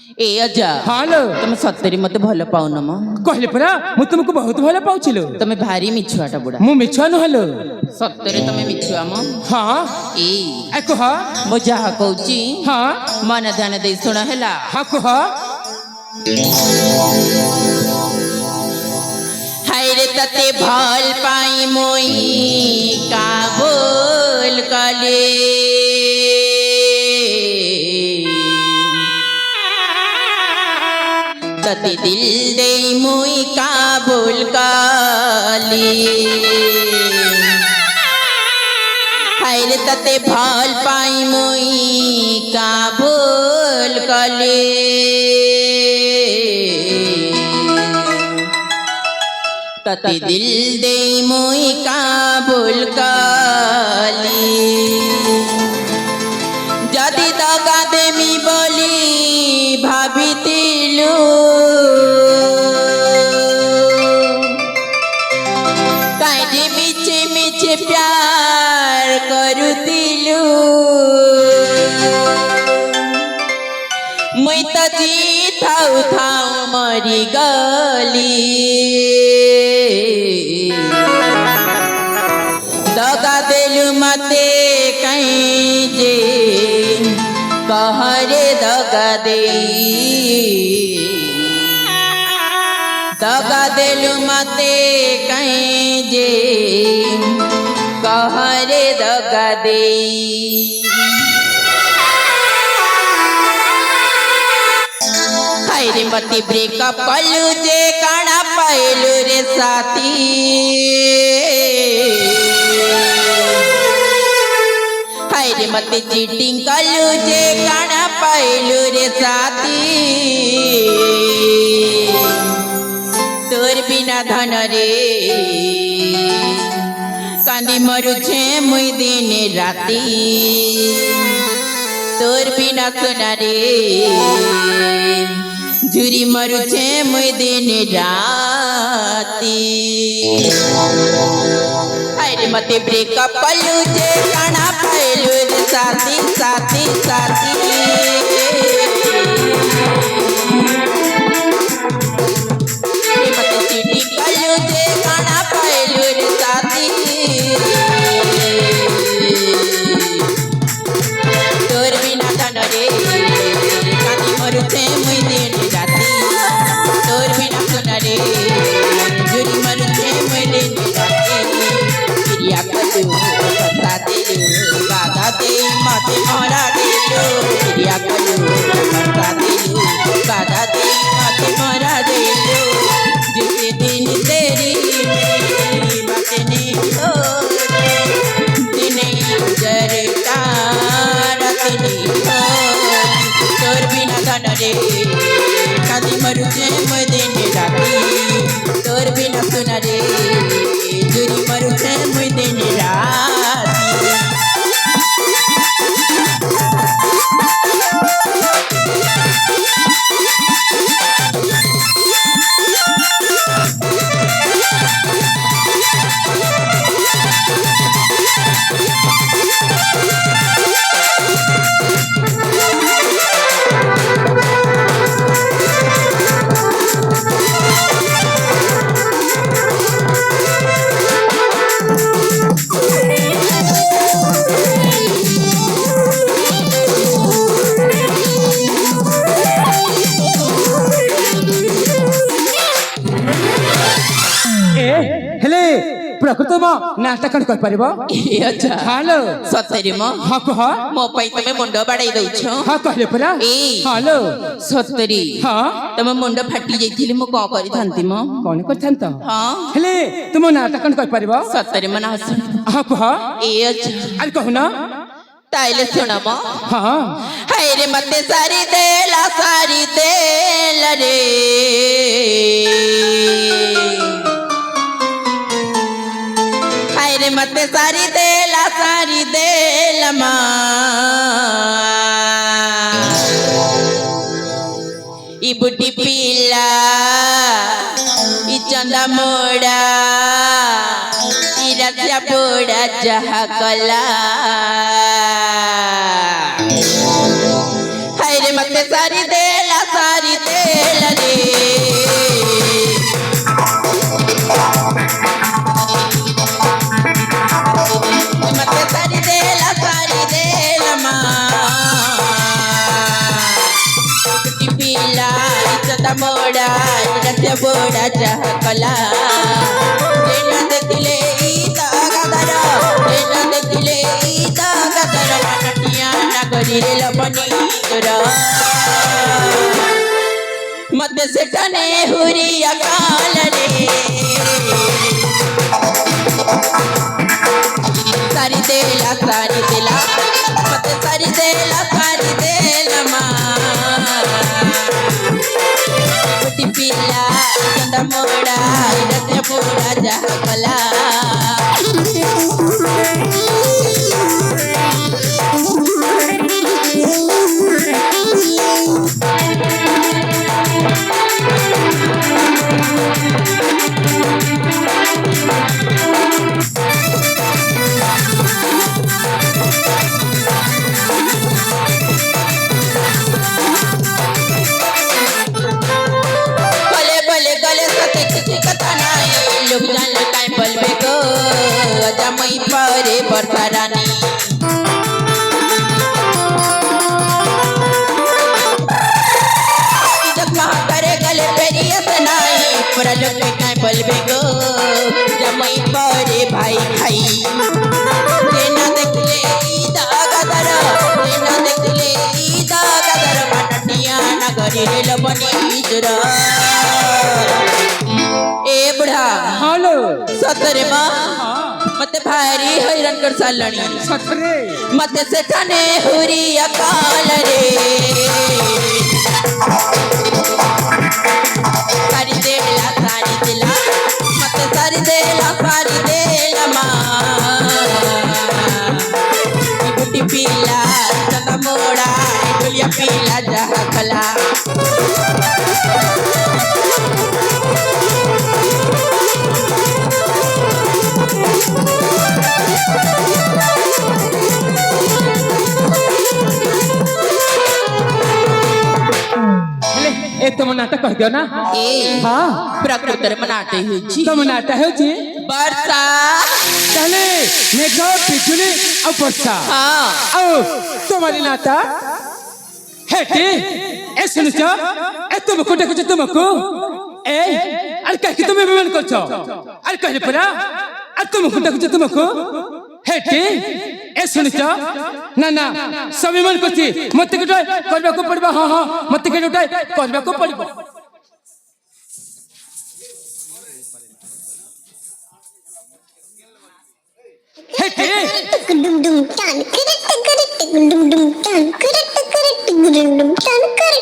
ए अजा हाँ लो तुम सतरी मते भल पाउन म कहले परा मु तुमको बहुत भल पाउछिलो तमे भारी मिछुआटा बुढ़ा मु मिछुआ न हलो सतरे तमे मिछुआ म हाँ ए आ कह मो जहा कहूची हाँ मन ध्यान दे सुन हैला हाँ कह हाय रे तते भल पाई मोई का बोल कले तते दिल दे मोई का बोल कले हाय रे तते भल पाई मोई का बोल कले तते दिल दे मोई काबुल काली जदि दगा देमी बोली भाबितिलु काहे मिछे मिछे प्यार करुतिलु मुई तो जी थाउ थाउ मरी गली दगा देलु मते कहीं जे कहरे दगा देलु मते कहीं जे कहरे दगा दे हाय रे मते ब्रेकअप कलु जे काना पाइलु रे साथी हाय रे मते चीटिंग कलु जे काना पाइलु रे साथी तोर बिना धन रे कांदी मरु छे मुई दिन राती तोर बिना सोना रे झुरी मरु छे मुई दिन राती हाय रे मते ब्रेकअप कलु जे काना पाइलु रे साथी साथी साथी रे मते चीटिंग कलु जे काना पाइलु रे साथी तोर बिना धन रे कांदी मरु छे मुई दिन राती तोर बिना सोना रे झुरी मरु छे मुई दिन राती क्रिया कलु सता देलु गादा दे माते मोरा देलु क्रिया कलु सता देलु गादा दे माते मोरा देलु जिसे दिन तेरी मेरी बातें नहीं हो दिन गुजरता रात नहीं हो तोर बिना धन रे कांदी मरु छे मुई दिन राती तोर बिना सोना रे झुरी मरु छे मुई दिन राती प्रकृत म नास्ता कण कर परबो ए अच्छा हालो सतरी म हाँ कह मो पई तमे मुंड बाड़ाई दउछो हाँ कहले परा ए हालो सतरी हाँ तमे मुंड फाटी जाइथिली मो को करि थांती म कौन करथन त हां हेले तुम नास्ता कण कर परबो सतरी मन हसन हाँ कह ए अच्छा अरे कहू ना ताइले सुन म हाँ हाय रे मते सारी देल रे हाय रे मते सारी देल मा ई बुटी पीला ई चंदा मोड़ा ई रसिया पोड़ा जहा कला हाय रे मते सारी देला पिला इज्जत मोडा रथ बोडाच्या कला जेना देखले ईता गादर जेना देखले ईता गादर मनटिया नगरी रे लपनी तुर मत सेठने हुरी अकाल रे सारी देला मत सारी देला मा कुटी पिला चंदा मोड़ा रथ मोड़ा जा कला लोग जान काय बोलबे गो जमई परे बरतारानी जब कहा करे गले पेरियत नाही पूरा लोग काय बोलबे गो जमई परे भाई खाई जेना देखले ईदा गादर जेना देखले ईदा गादर मनटिया नगरी रे लबनी इजर ए बुढ़ा हेलो सतरे माँ मत भारी हैरान कर सालणी सतरे मत सेठने हुरी अकाल रे सारी देला मत सारी देला माँ गुटी पीला चंदा मोड़ा डुलिया पीला जहा खला ए तुम नाटक कह दियो ना ए हाँ प्रकृतर मनाते हुए जी तुम नाटक है जी वर्षा चले मेघ बिजुली और वर्षा हाँ आओ तुम्हारी नाता है टी ए सुन चो ए तुमको देखो तुमको ए अरे कह के तुम्हें विमान कर चो अरे कह पड़ा अरे तुमको देखो तुमको है टी ए सुन चो ना ना सब विमान करती मत के उठाए करबा को पड़बा हां हां मत के उठाए करबा को पड़बा है T dum dum tan kare